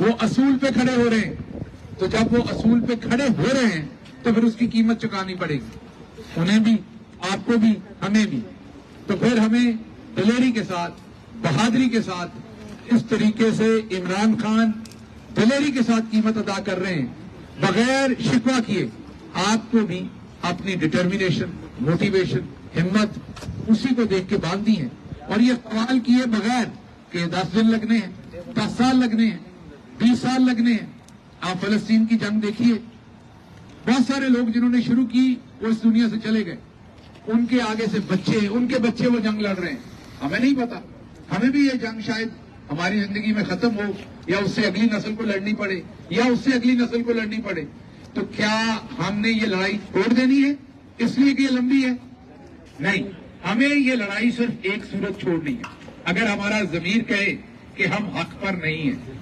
وہ اصول پہ کھڑے ہو رہے ہیں. تو جب وہ اصول پہ کھڑے ہو رہے ہیں تو پھر اس کی قیمت چکانی پڑے گی، انہیں بھی، آپ کو بھی، ہمیں بھی. تو پھر ہمیں دلیری کے ساتھ، بہادری کے ساتھ، اس طریقے سے عمران خان دلیری کے ساتھ قیمت ادا کر رہے ہیں، بغیر شکوہ کیے. آپ کو بھی اپنی ڈٹرمنیشن، موٹیویشن، ہمت اسی کو دیکھ کے باندھی ہے. اور یہ سوال کیے بغیر کہ 10 دن لگنے ہیں، 10 سال لگنے ہیں، 20 سال لگنے ہیں. آپ فلسطین کی جنگ دیکھیے، بہت سارے لوگ جنہوں نے شروع کی وہ اس دنیا سے چلے گئے، ان کے آگے سے بچے ہیں، ان کے بچے وہ جنگ لڑ رہے ہیں. ہمیں نہیں پتا، ہمیں بھی یہ جنگ شاید ہماری زندگی میں ختم ہو، یا اس سے اگلی نسل کو لڑنی پڑے، یا اس سے اگلی نسل کو لڑنی پڑے. تو کیا ہم نے یہ لڑائی چھوڑ دینی ہے اس لیے کہ یہ لمبی ہے؟ نہیں، ہمیں یہ لڑائی صرف ایک صورت چھوڑنی ہے، اگر ہمارا ضمیر کہے کہ ہم حق پر نہیں ہیں.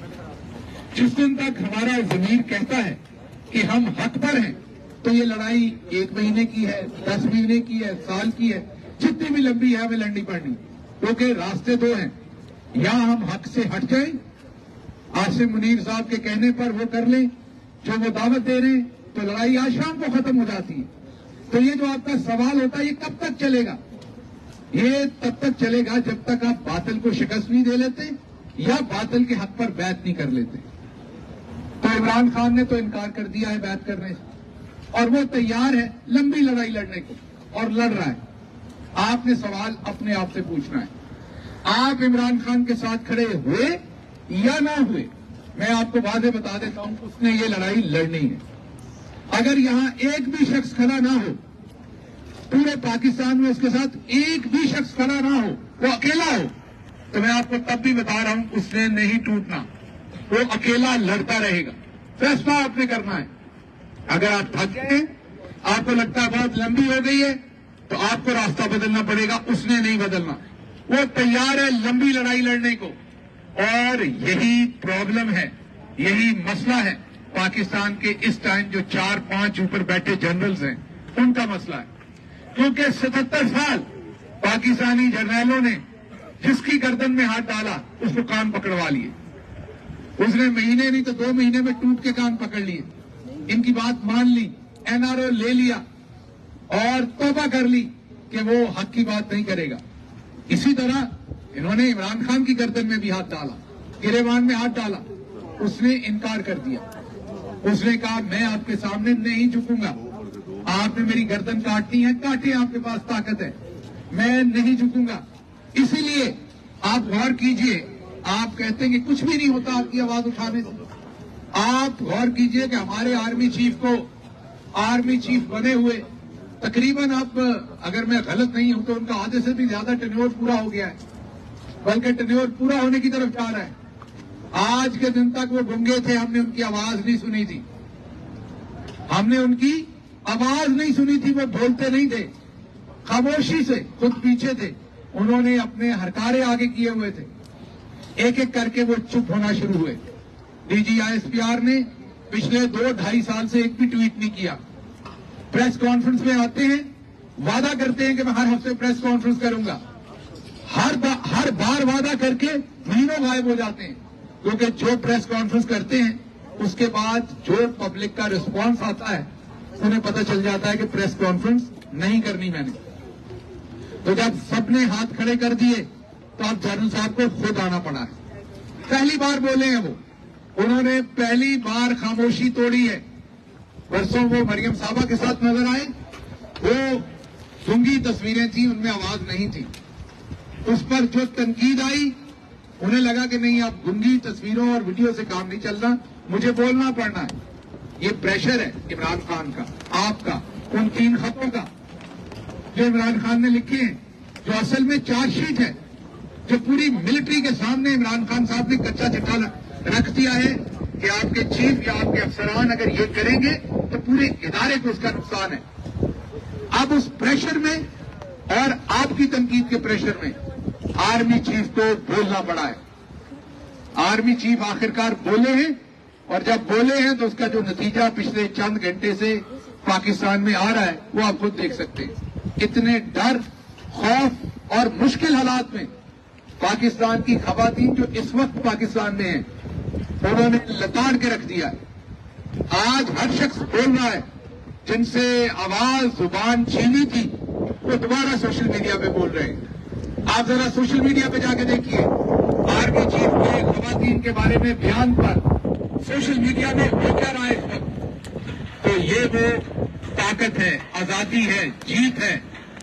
جس دن تک ہمارا ضمیر کہتا ہے کہ ہم حق پر ہیں تو یہ لڑائی 1 مہینے کی ہے، 10 مہینے کی ہے، سال کی ہے، جتنی بھی لمبی ہے ہمیں لڑنی پڑنی. کیونکہ راستے 2 ہیں، یا ہم حق سے ہٹ جائیں، عاصم منیر صاحب کے کہنے پر وہ کر لیں جو وہ دعوت دے رہے ہیں، تو لڑائی آج شام کو ختم ہو جاتی ہے. تو یہ جو آپ کا سوال ہوتا ہے یہ کب تک چلے گا؟ یہ تب تک چلے گا جب تک آپ باطل کو شکست نہیں دے لیتے یا باطل کے حق پر بیعت نہیں کر لیتے. تو عمران خان نے تو انکار کر دیا ہے بیعت کرنے سے، اور وہ تیار ہے لمبی لڑائی لڑنے کو، اور لڑ رہا ہے. آپ نے سوال اپنے آپ سے پوچھنا ہے، آپ عمران خان کے ساتھ کھڑے ہوئے یا نہ ہوئے؟ میں آپ کو واضح بتا دیتا ہوں، اس نے یہ لڑائی لڑنی ہے. اگر یہاں ایک بھی شخص کھڑا نہ ہو، پورے پاکستان میں اس کے ساتھ ایک بھی شخص کھڑا نہ ہو، وہ اکیلا ہو، تو میں آپ کو تب بھی بتا رہا ہوں اس نے نہیں ٹوٹنا، وہ اکیلا لڑتا رہے گا. فیصلہ آپ نے کرنا ہے. اگر آپ تھک گئے ہیں، آپ کو لگتا ہے بہت لمبی ہو گئی ہے، تو آپ کو راستہ بدلنا پڑے گا، اس نے نہیں بدلنا. وہ تیار ہے لمبی لڑائی لڑنے کو. اور یہی پرابلم ہے، یہی مسئلہ ہے پاکستان کے اس ٹائم جو 4-5 اوپر بیٹھے جنرلز ہیں، ان کا مسئلہ ہے. کیونکہ 77 سال پاکستانی جرنیلوں نے جس کی گردن میں ہاتھ ڈالا اس کو کان پکڑوا لیے. اس نے مہینے نہیں تو 2 مہینے میں ٹوٹ کے کان پکڑ لیے، ان کی بات مان لی، NRO لے لیا اور توبہ کر لی کہ وہ حق کی بات نہیں کرے گا. اسی طرح انہوں نے عمران خان کی گردن میں بھی ہاتھ ڈالا، گریبان میں ہاتھ ڈالا، اس نے انکار کر دیا. اس نے کہا میں آپ کے سامنے نہیں جھکوں گا، آپ نے میری گردن کاٹنی ہے کاٹیں، آپ کے پاس طاقت ہے، میں نہیں جھکوں گا. اسی لیے آپ غور کیجئے، آپ کہتے ہیں کہ کچھ بھی نہیں ہوتا آپ کی آواز اٹھانے سے. آپ غور کیجئے کہ ہمارے آرمی چیف کو، آرمی چیف بنے ہوئے تقریباً، آپ اگر میں غلط نہیں ہوں تو ان کا آدھے سے بھی زیادہ ٹینیور پورا ہو گیا ہے، بلکہ ٹینیور پورا ہونے کی طرف جا رہا ہے. آج کے دن تک وہ گنگے تھے، ہم نے ان کی آواز نہیں سنی تھی، ہم نے ان کی آواز نہیں سنی تھی، وہ بولتے نہیں تھے، خاموشی سے خود پیچھے تھے. انہوں نے اپنے ہرکارے آگے کیے ہوئے تھے، ایک ایک کر کے وہ چپ ہونا شروع ہوئے. DGISPR نے پچھلے 2-2.5 سال سے ایک بھی ٹویٹ نہیں کیا. پریس کانفرنس میں آتے ہیں، وعدہ کرتے ہیں کہ میں ہر ہفتے پریس کانفرنس کروں گا، ہر بار وعدہ کر کے مہینوں غائب ہو جاتے ہیں. کیونکہ جو پریس کانفرنس کرتے ہیں اس کے بعد جو پبلک کا رسپانس آتا ہے انہیں پتہ چل جاتا ہے کہ پریس کانفرنس نہیں کرنی میں نے. تو جب سب نے ہاتھ کھڑے کر دیے تو اب جنرل صاحب کو خود آنا پڑا ہے. پہلی بار بولے ہیں وہ، انہوں نے پہلی بار خاموشی توڑی ہے. برسوں وہ مریم صاحبہ کے ساتھ نظر آئے، وہ گنگی تصویریں تھیں، ان میں آواز نہیں تھی. اس پر جو تنقید آئی انہیں لگا کہ نہیں، اب گنگی تصویروں اور ویڈیو سے کام نہیں چلنا، مجھے بولنا پڑنا ہے. یہ پریشر ہے عمران خان کا، آپ کا، ان 3 خطوں کا جو عمران خان نے لکھے ہیں، جو اصل میں چارج شیٹ ہے، جو پوری ملٹری کے سامنے عمران خان صاحب نے کچا چٹا رکھ دیا ہے کہ آپ کے چیف یا آپ کے افسران اگر یہ کریں گے تو پورے ادارے کو اس کا نقصان ہے. اب اس پریشر میں اور آپ کی تنقید کے پریشر میں آرمی چیف کو بولنا پڑا ہے. آرمی چیف آخرکار بولے ہیں، اور جب بولے ہیں تو اس کا جو نتیجہ پچھلے چند گھنٹے سے پاکستان میں آ رہا ہے وہ آپ خود دیکھ سکتے ہیں. اتنے ڈر، خوف اور مشکل حالات میں پاکستان کی خواتین جو اس وقت پاکستان میں ہیں انہوں نے لتاڑ کے رکھ دیا ہے. آج ہر شخص بول رہا ہے جن سے آواز زبان چھینی تھی وہ دوبارہ سوشل میڈیا پہ بول رہے ہیں. آپ ذرا سوشل میڈیا پہ جا کے دیکھیے آرمی چیف کے خواتین کے بارے میں بیان پر سوشل میڈیا میں ہو کیا رہا ہے اس وقت. تو یہ وہ طاقت ہے, آزادی ہے, جیت ہے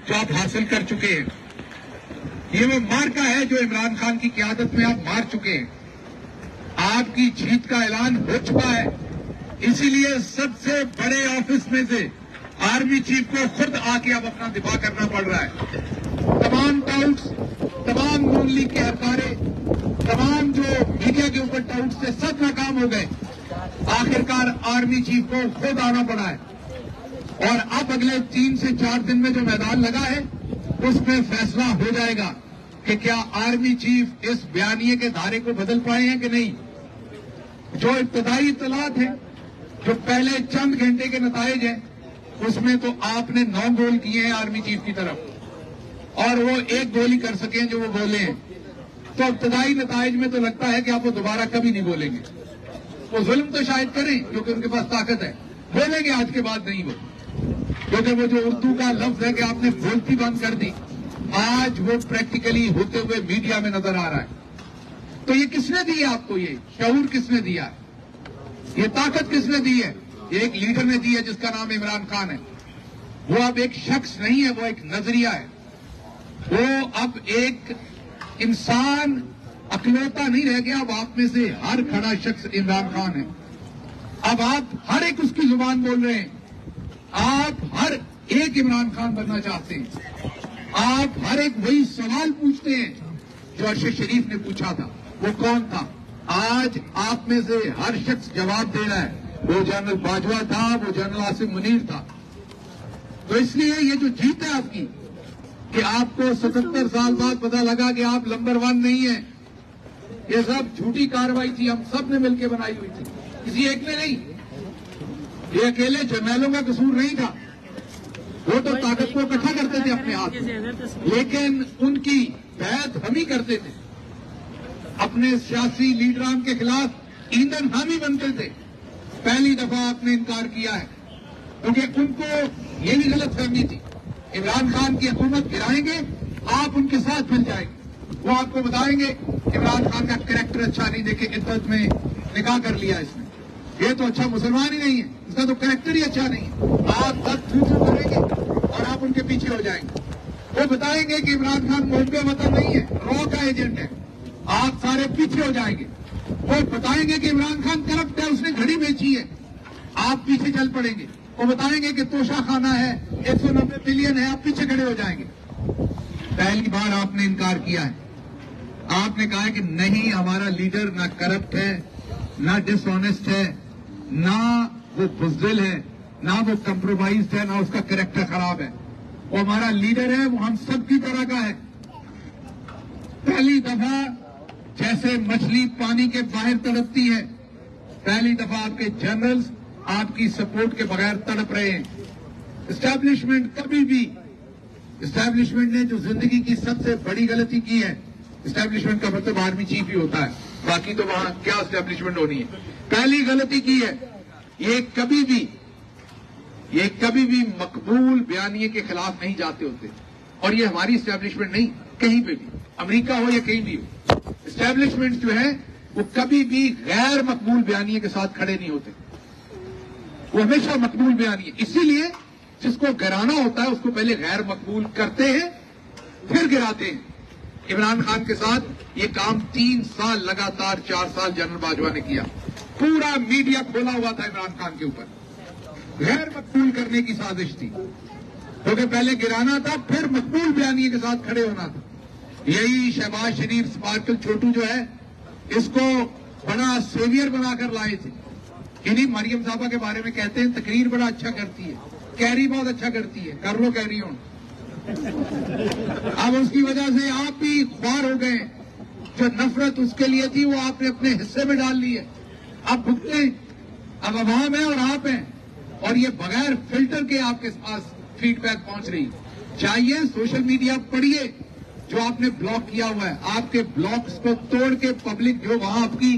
جو آپ حاصل کر چکے ہیں. یہ وہ مارکا ہے جو عمران خان کی قیادت میں آپ مار چکے ہیں. آپ کی جیت کا اعلان ہو چکا ہے. اسی لیے سب سے بڑے آفس میں سے آرمی چیف کو خود آ کے اب اپنا دفاع کرنا پڑ رہا ہے. تمام ڈاؤٹس, تمام نون لیگ کے ہرکارے, تمام جو میڈیا کے اوپر ڈاؤٹس تھے سب ناکام ہو گئے. آخرکار آرمی چیف کو خود آنا پڑا ہے. اور اب اگلے 3 سے 4 دن میں جو میدان لگا ہے اس میں فیصلہ ہو جائے گا کہ کیا آرمی چیف اس بیانیے کے دھارے کو بدل پائے ہیں کہ نہیں. جو ابتدائی اطلاعات ہیں, جو پہلے چند گھنٹے کے نتائج ہیں, اس میں تو آپ نے 9 گول کیے ہیں آرمی چیف کی طرف اور وہ 1 گول ہی کر سکے جو وہ بولے ہیں. تو ابتدائی نتائج میں تو لگتا ہے کہ آپ وہ دوبارہ کبھی نہیں بولیں گے. وہ ظلم تو شاید کریں کیونکہ ان کے پاس طاقت ہے, بولیں گے آج کے بعد نہیں وہ, کیونکہ وہ جو اردو کا لفظ ہے کہ آپ نے بولتی بند کر دی, آج وہ پریکٹیکلی ہوتے ہوئے میڈیا میں نظر آ رہا ہے. تو یہ کس نے دی ہے آپ کو, یہ شعور کس نے دیا, یہ طاقت کس نے دی ہے؟ یہ ایک لیڈر نے دی ہے جس کا نام عمران خان ہے. وہ اب ایک شخص نہیں ہے, وہ ایک نظریہ ہے. وہ اب ایک انسان اکلوتا نہیں رہ گیا, اب آپ میں سے ہر کھڑا شخص عمران خان ہے. اب آپ ہر ایک اس کی زبان بول رہے ہیں. آپ ہر ایک عمران خان بننا چاہتے ہیں. آپ ہر ایک وہی سوال پوچھتے ہیں جو عرش شریف نے پوچھا تھا, وہ کون تھا. آج آپ میں سے ہر شخص جواب دے رہا ہے, وہ جنرل باجوہ تھا, وہ جنرل آصف منیر تھا. تو اس لیے یہ جو جیت ہے آپ کی کہ آپ کو 77 سال بعد پتہ لگا کہ آپ نمبر 1 نہیں ہیں, یہ سب جھوٹی کارروائی تھی, ہم سب نے مل کے بنائی ہوئی تھی, کسی ایک نے نہیں. یہ اکیلے جرنیلوں کا قصور نہیں تھا, وہ تو طاقت کو اکٹھا کرتے تھے اپنے ہاتھ میں, لیکن ان کی بیعت ہم ہی کرتے تھے. اپنے سیاسی لیڈران کے خلاف ایندھن ہم ہی بنتے تھے. پہلی دفعہ آپ نے انکار کیا ہے کیونکہ ان کو یہ بھی غلط فہمی تھی, عمران خان کی حکومت گرائیں گے, آپ ان کے ساتھ مل جائیں گے. وہ آپ کو بتائیں گے عمران خان کا کریکٹر اچھا نہیں, دیکھے عدت میں نکاح کر لیا اس نے, یہ تو اچھا مسلمان ہی نہیں ہے, اس کا تو کریکٹر ہی اچھا نہیں ہے. آپ سب تھو کریں گے اور آپ ان کے پیچھے ہو جائیں گے. وہ بتائیں گے کہ عمران خان محب وطن نہیں ہے, رو کا ایجنٹ ہے, آپ سارے پیچھے ہو جائیں گے. وہ بتائیں گے کہ عمران خان کرپٹ ہے, اس نے گھڑی بیچی ہے, آپ پیچھے چل پڑیں گے. وہ بتائیں گے کہ توشہ خانہ ہے, 190 بلین ہے, آپ پیچھے کھڑے ہو جائیں گے. پہلی بار آپ نے انکار کیا ہے. آپ نے کہا کہ نہیں, ہمارا لیڈر نہ کرپٹ ہے, نہ ڈس آنےسٹ ہے, نہ وہ بزدل ہے, نہ وہ کمپرومائزڈ ہے, نہ اس کا کریکٹر خراب ہے. وہ ہمارا لیڈر ہے, وہ ہم سب کی طرح کا ہے. پہلی دفعہ جیسے مچھلی پانی کے باہر تڑپتی ہے, پہلی دفعہ آپ کے جنرلز آپ کی سپورٹ کے بغیر تڑپ رہے ہیں. اسٹیبلشمنٹ کبھی بھی, اسٹیبلشمنٹ نے جو زندگی کی سب سے بڑی غلطی کی ہے, اسٹیبلشمنٹ کا مطلب آرمی چیف ہی ہوتا ہے, باقی تو وہاں کیا اسٹیبلشمنٹ ہونی ہے. پہلی غلطی کی ہے, یہ کبھی بھی مقبول بیانیے کے خلاف نہیں جاتے ہوتے. اور یہ ہماری اسٹیبلشمنٹ نہیں, کہیں پہ بھی, امریکہ ہو یا کہیں بھی ہو, اسٹیبلشمنٹ جو ہے وہ کبھی بھی غیر مقبول بیانیے کے ساتھ کھڑے نہیں ہوتے, وہ ہمیشہ مقبول بیانیے. اسی لیے جس کو گرانا ہوتا ہے اس کو پہلے غیر مقبول کرتے ہیں پھر گراتے ہیں. عمران خان کے ساتھ یہ کام 3 سال لگاتار, 4 سال جنرل باجوہ نے کیا. پورا میڈیا کھولا ہوا تھا عمران خان کے اوپر, غیر مقبول کرنے کی سازش تھی, کیونکہ پہلے گرانا تھا پھر مقبول بیانیے کے ساتھ کھڑے ہونا تھا. یہی شہباز شریف سپارکل چھوٹو جو ہے, اس کو بڑا سیویئر بنا کر لائے تھے. انہیں مریم صاحبہ کے بارے میں کہتے ہیں تقریر بڑا اچھا کرتی ہے, کیری بہت اچھا کرتی ہے, کر لو کیری ہوں. اب اس کی وجہ سے آپ بھی خوار ہو گئے, جو نفرت اس کے لیے تھی وہ آپ نے اپنے حصے میں ڈال لی ہے. اب بھگتے, اب عوام ہے اور آپ ہیں, اور یہ بغیر فلٹر کے آپ کے پاس فیڈ بیک پہنچ رہی. چاہیے سوشل میڈیا پڑھیے جو آپ نے بلاک کیا ہوا ہے, آپ کے بلاکس کو توڑ کے پبلک جو وہاں آپ کی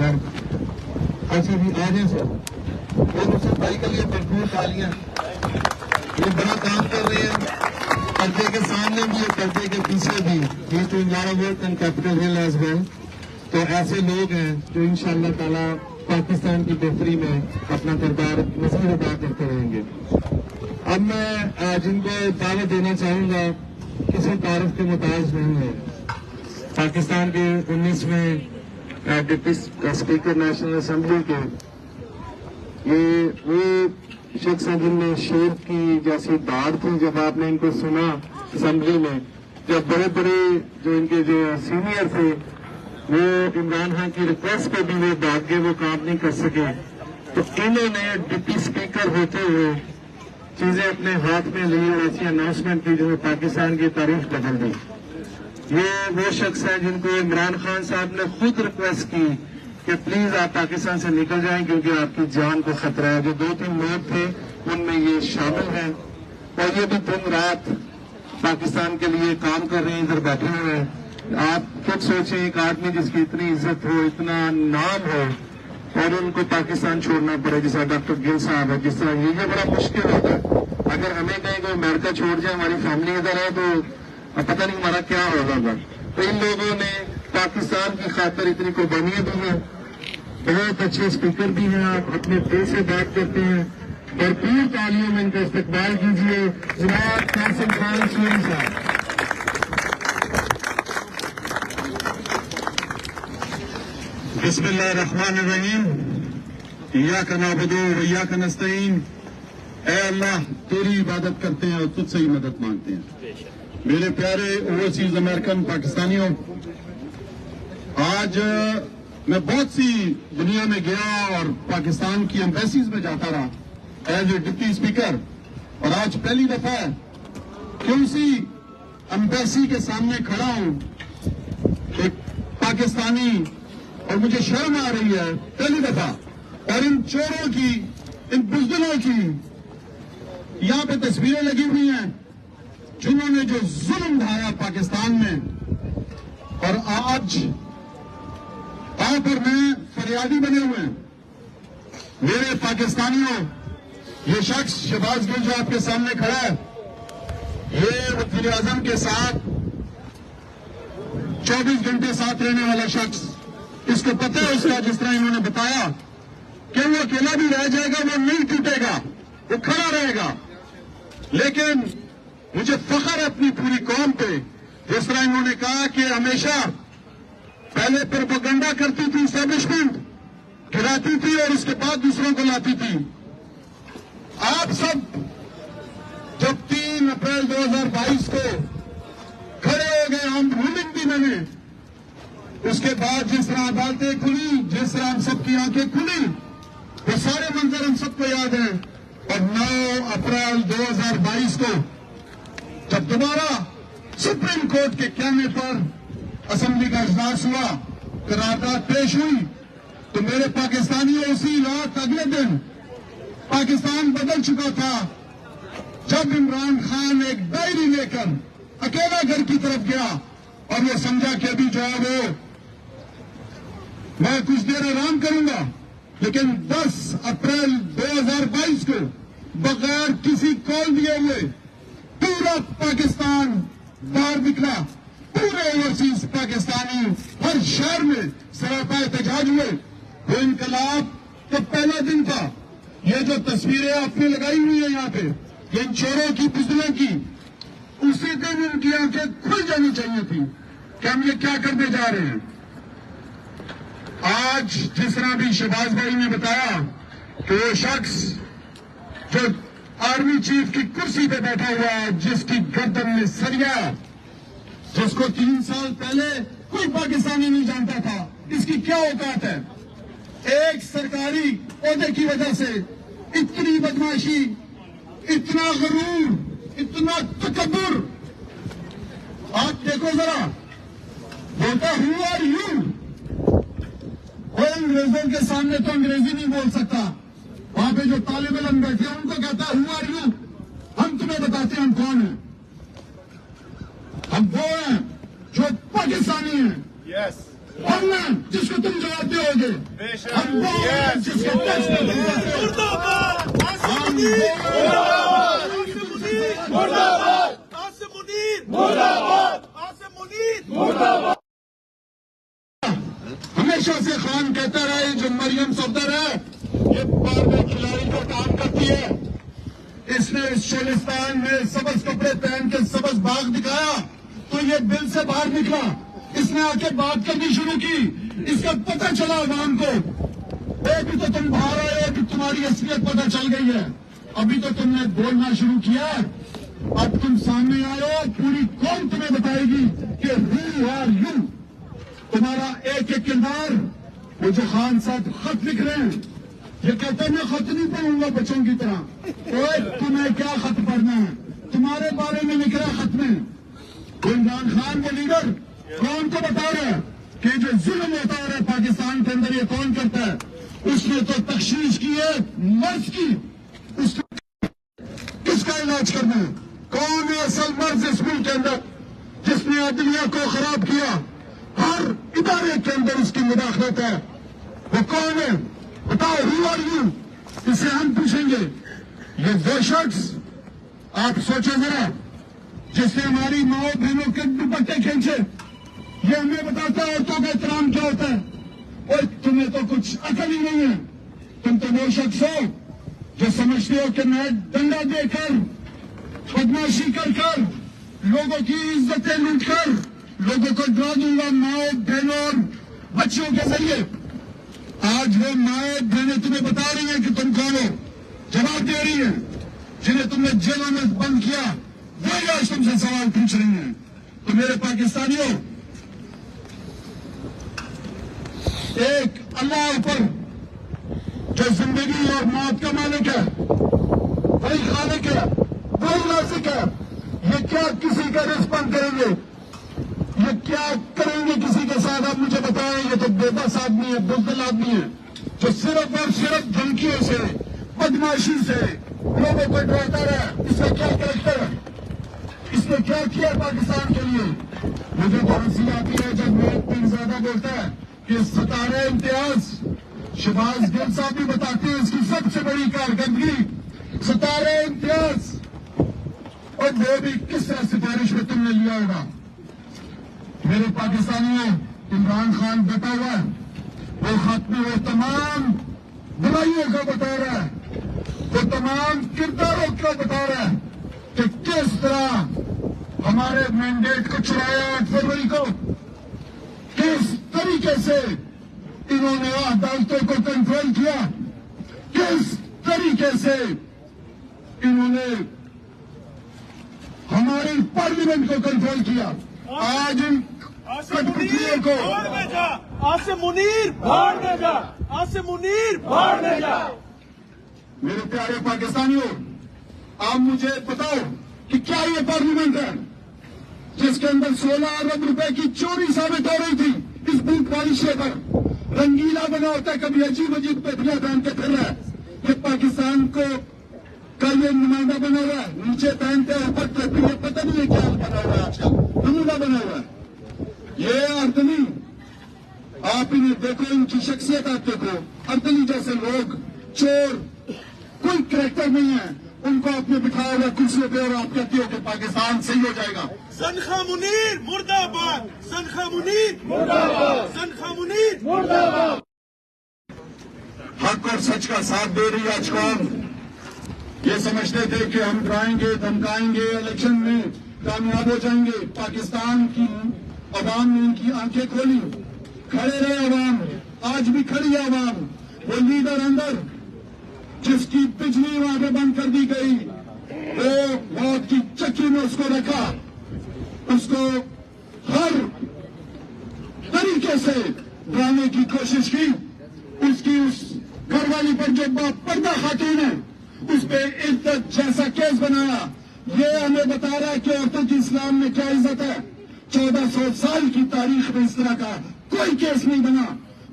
اچھا جی آ جائیں سر نصرت بھائی کے لیے بھرپور تالیاں. یہ بڑا کام کر رہے ہیں پردے کے سامنے بھی اور پردے کے پیچھے بھی. ہی ٹو ورک اینڈ کیپٹل ہل ایز ویل. تو ایسے لوگ ہیں جو انشاءاللہ تعالیٰ پاکستان کی بہتری میں اپنا کردار مزید ادا کرتے رہیں گے. اب میں جن کو دعوت دینا چاہوں گا کسی تعارف کے محتاج نہیں ہے. پاکستان کے 19ویں ڈپٹی اسپیکر نیشنل اسمبلی کے یہ وہ شخص ہیں جن میں شیر کی جیسی داڑ تھی. جب آپ نے ان کو سنا اسمبلی میں, جب بڑے بڑے جو ان کے جو سینئر تھے وہ عمران خان کی ریکویسٹ پہ بھی وہ بھاگ گئے, وہ کام نہیں کر سکے, تو انہوں نے ڈپٹی اسپیکر ہوتے ہوئے چیزیں اپنے ہاتھ میں لی اور ایسی اناؤنسمنٹ کی جو پاکستان کی تاریخ بدل دی. یہ وہ شخص ہیں جن کو عمران خان صاحب نے خود ریکویسٹ کی کہ پلیز آپ پاکستان سے نکل جائیں کیونکہ آپ کی جان کو خطرہ ہے. جو 2-3 لوگ تھے ان میں یہ شامل ہیں اور یہ بھی دن رات پاکستان کے لیے کام کر رہے ہیں, ادھر بیٹھے ہوئے ہیں. آپ خود سوچیں ایک آدمی جس کی اتنی عزت ہو, اتنا نام ہو, اور ان کو پاکستان چھوڑنا پڑے, جس طرح ڈاکٹر گل صاحب ہے, جس طرح یہ بڑا مشکل ہوتا ہے. اگر ہمیں کہیں کوئی امریکہ چھوڑ جائے, ہماری فیملی ادھر ہے, تو پتہ نہیں ہمارا کیا ہوگا. تو ان لوگوں نے پاکستان کی خاطر اتنی قربانیاں دی ہیں. بہت اچھے اسپیکر بھی ہیں, آپ اپنے دل سے بات کرتے ہیں. بھرپور تالیوں میں ان کا استقبال کیجیے جناب قاسم خان سوری صاحب. بسم اللہ الرحمن الرحیم. ایاک نعبد و ایاک نستعین. اے اللہ تیری عبادت کرتے ہیں اور تجھ سے ہی مدد مانگتے ہیں. میرے پیارے اوورسیز امریکن پاکستانیوں, آج میں بہت سی دنیا میں گیا اور پاکستان کی ایمبیسیز میں جاتا رہا ایز اے ڈپٹی اسپیکر, اور آج پہلی دفعہ ہے کہ اسی ایمبیسی کے سامنے کھڑا ہوں ایک پاکستانی, اور مجھے شرم آ رہی ہے پہلی دفعہ. اور ان چوروں کی, ان بزدلوں کی یہاں پہ تصویریں لگی ہوئی ہیں جنہوں نے جو ظلم ڈھایا پاکستان میں. اور آج آپ اور میں فریادی بنے ہوئے ہیں. میرے پاکستانیوں, یہ شخص شہباز گل جو آپ کے سامنے کھڑا ہے, یہ وزیر اعظم کے ساتھ 24 گھنٹے ساتھ رہنے والا شخص, اس کو پتہ ہے اس کا, جس طرح انہوں نے بتایا کہ وہ اکیلا بھی رہ جائے گا, وہ نہیں ٹوٹے گا, وہ کھڑا رہے گا. لیکن مجھے فخر ہے اپنی پوری قوم پہ, جس طرح انہوں نے کہا کہ ہمیشہ پہلے پروپیگنڈا کرتی تھی اسٹیبلشمنٹ, گراتی تھی اور اس کے بعد دوسروں کو لاتی تھی. آپ سب جب 3 اپریل 2022 کو کھڑے ہو گئے, ہم رومنگ بھی بنے, اس کے بعد جس طرح عدالتیں کھلی, جس طرح ہم سب کی آنکھیں کھلی, وہ سارے منظر ہم سب کو یاد ہیں. اور 9 اپریل 2022 کو جب دوبارہ سپریم کورٹ کے کہنے پر اسمبلی کا اجلاس ہوا, قرارداد پیش ہوئی, تو میرے پاکستانیوں اسی رات اگلے دن پاکستان بدل چکا تھا جب عمران خان ایک ڈائری لے کر اکیلا گھر کی طرف گیا اور وہ سمجھا کہ ابھی جو ہے وہ میں کچھ دیر آرام کروں گا. لیکن 10 اپریل 2022 کو بغیر کسی کال دیے ہوئے پورا پاکستان باہر نکلا. پورے اوورسیز پاکستانی ہر شہر میں سراپا احتجاج ہوئے. وہ انقلاب کا پہلا دن تھا. یہ جو تصویریں آپ نے لگائی ہوئی ہیں یہاں پہ, یہ ان چوروں کی, بزدلوں کی, اسی دن ان کی آنکھیں کھل جانی چاہیے تھی کہ ہم یہ کیا کرنے جا رہے ہیں. آج جس طرح بھی شہباز بھائی نے بتایا کہ وہ شخص جو آرمی چیف کی کرسی پہ بیٹھا ہوا ہے, جس کی گردن میں سریا, جس کو 3 سال پہلے کوئی پاکستانی نہیں جانتا تھا, اس کی کیا اوقات ہے. ایک سرکاری عہدے کی وجہ سے اتنی بدماشی, اتنا غرور, اتنا تکبر. آپ دیکھو ذرا, بولتا ہو آر یو, وہ انگریزوں کے سامنے تو انگریزی نہیں بول سکتا. وہاں پہ جو طالب علم بیٹھے ہیں ان کو کہتا ہے ہو آر یو, ہم تمہیں بتاتے ہیں ہم کون ہیں. ہم وہ ہیں جو پاکستانی ہیں, ہم ہیں جس کو تم جواب دو گے. ہم وہ ہیں جس کے ٹیکس میں ہمیشہ سے خان کہتا رہے جو مریم صفدر ہے یہ بار میں کھلاڑی کا کام کرتی ہے. اس نے اس شولستان میں سبز کپڑے پہن کے سبز باغ دکھایا تو یہ دل سے باہر نکلا. اس نے آ کے بات کرنی شروع کی. اس کا پتہ چلا عوام کو ابھی تو تم باہر آئے ہو کہ تمہاری اصلیت پتہ چل گئی ہے. ابھی تو تم نے بولنا شروع کیا. اب تم سامنے آئے ہو پوری قوم تمہیں بتائے گی کہ ہو آر یو. تمہارا ایک ایک کردار. وہ جو خان صاحب خط لکھ رہے ہیں یہ کہتے ہیں میں خط نہیں پڑھوں گا بچوں کی طرح. تمہیں کیا خط پڑھنا ہے؟ تمہارے بارے میں لکھ رہا خط میں. عمران خان وہ لیڈر کون کو بتا رہا ہے کہ جو ظلم ہوتا ہے پاکستان کے اندر یہ کون کرتا ہے؟ اس نے تو تخشیش کی ہے مرض کی. اس نے کس کا علاج کرنا ہے؟ کون ہے اصل مرض اس ملک کے اندر جس نے عدلیہ کو خراب کیا؟ ہر ادارے کے اندر اس کی مداخلت ہے. وہ کون ہے؟ بتاؤ ہو آر یو. اسے ہم پوچھیں گے. یہ وہ شخص آپ سوچیں ذرا جس نے ہماری ماؤں بہنوں کے دوپٹے کھینچے. یہ ہمیں بتاتا ہے عورتوں کا احترام کیا ہوتا ہے. اور تمہیں تو کچھ عقل ہی نہیں ہے. تم تو وہ شخص ہو جو سمجھتے ہو کہ میں ڈنڈا دے کر بدماشی کر لوگوں کی عزتیں لوٹ کر لوگوں کو ڈرا دوں گا ماؤں بہنوں اور بچیوں کے ذریعے. آج وہ ماؤں بہنیں تمہیں بتا رہی ہیں کہ تم کون ہو. جواب دے رہی ہیں. جنہیں تم نے جیلوں میں بند کیا وہی آج تم سے سوال پوچھ رہی ہیں. تو میرے پاکستانیوں ایک اللہ اوپر جو زندگی اور موت کا مالک ہے وہی خالق ہے وہی رازق ہے. یہ کیا کسی کا رزق بند کریں گے؟ یہ کیا کریں گے کسی کے ساتھ؟ آپ مجھے بتائیں. یہ تو بے بس آدمی ہے بزدل آدمی ہے جو صرف اور صرف دھمکیوں سے بدماشی سے لوگوں کو ڈراتا رہا. اس کا کیا کریکٹر ہے؟ اس نے کیا کیا پاکستان کے لیے؟ مجھے تو ہنسی آتی ہے جب میرے پیرزادہ بولتا ہے کہ ستارہ امتیاز. شہباز گل صاحب بھی بتاتے ہیں اس کی سب سے بڑی کارکردگی ستارہ امتیاز. اور وہ بھی کس طرح سفارش میں تم نے لیا ہوگا. میرے پاکستانیوں عمران خان ڈٹا ہوا ہے. وہ خط میں وہ تمام برائیوں کا بتا رہا ہے. وہ تمام کرداروں کا بتا رہا ہے کہ کس طرح ہمارے مینڈیٹ کو چلایا 8 فروری کو. کس طریقے سے انہوں نے عدالتوں کو کنٹرول کیا. کس طریقے سے انہوں نے ہماری پارلیمنٹ کو کنٹرول کیا. آج ان کٹپتلیوں کو آصم منیر باہر لے جا. آصم منیر باہر لے جا. میرے پیارے پاکستانیوں آپ مجھے بتاؤ کہ کیا یہ پارلیمنٹ ہے جس کے اندر 16 ارب روپے کی چوری ثابت ہو رہی تھی اس بوٹ پالشے پر. رنگیلا بنا ہوتا ہے کبھی عجیب عجیب پیٹیاں پہن کے پھر رہا ہے. یہ پاکستان کو کا یہ نمائندہ بنا ہوا ہے. نیچے پہنتے ہیں اوپر ٹوپی. یہ پتہ نہیں ہے کیا بنا ہوا ہے. آج کل نمونہ بنا ہوا ہے. یہ اردنی آپ انہیں دیکھو ان کی شخصیت آپ دیکھو. اردنی جیسے لوگ چور کوئی کریکٹر نہیں ہے. ان کو آپ نے بٹھایا ہوا کرسیوں پہ اور آپ کہتے ہو کہ پاکستان صحیح ہو جائے گا. سنخا منیر مرد آباد. سنخا منیر مرد آباد. سنخا منیر مرد آباد. حق اور سچ کا ساتھ دے رہی آج قوم. یہ سمجھتے تھے کہ ہم ڈرائیں گے دھمکائیں گے الیکشن میں کامیاب ہو جائیں گے. پاکستان کی عوام نے ان کی آنکھیں کھولی. کھڑے رہے عوام. آج بھی کھڑی ہے عوام. وہ لیڈر اندر جس کی بجلی وہاں پہ بند کر دی گئی وہ موت کی چکی میں اس کو رکھا. اس کو ہر طریقے سے ڈرانے کی کوشش کی. اس کی اس گھر والی پر جو پردہ خاتون ہے اس پہ عزت جیسا کیس بنایا. یہ ہمیں بتا رہا ہے کہ عورتوں کی اسلام میں کیا عزت ہے. 1400 سال کی تاریخ میں اس طرح کا کوئی کیس نہیں بنا.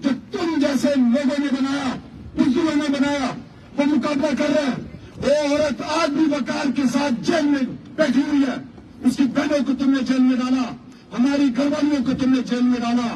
جو تم جیسے لوگوں نے بنایا بزدلوں نے بنایا وہ مقابلہ کر رہے ہیں. وہ عورت آج بھی وقار کے ساتھ جیل میں بیٹھی ہوئی ہے. اس کی بہنوں کو تم نے جیل میں ڈالا. ہماری گھر والیوں کو تم نے جیل میں ڈالا.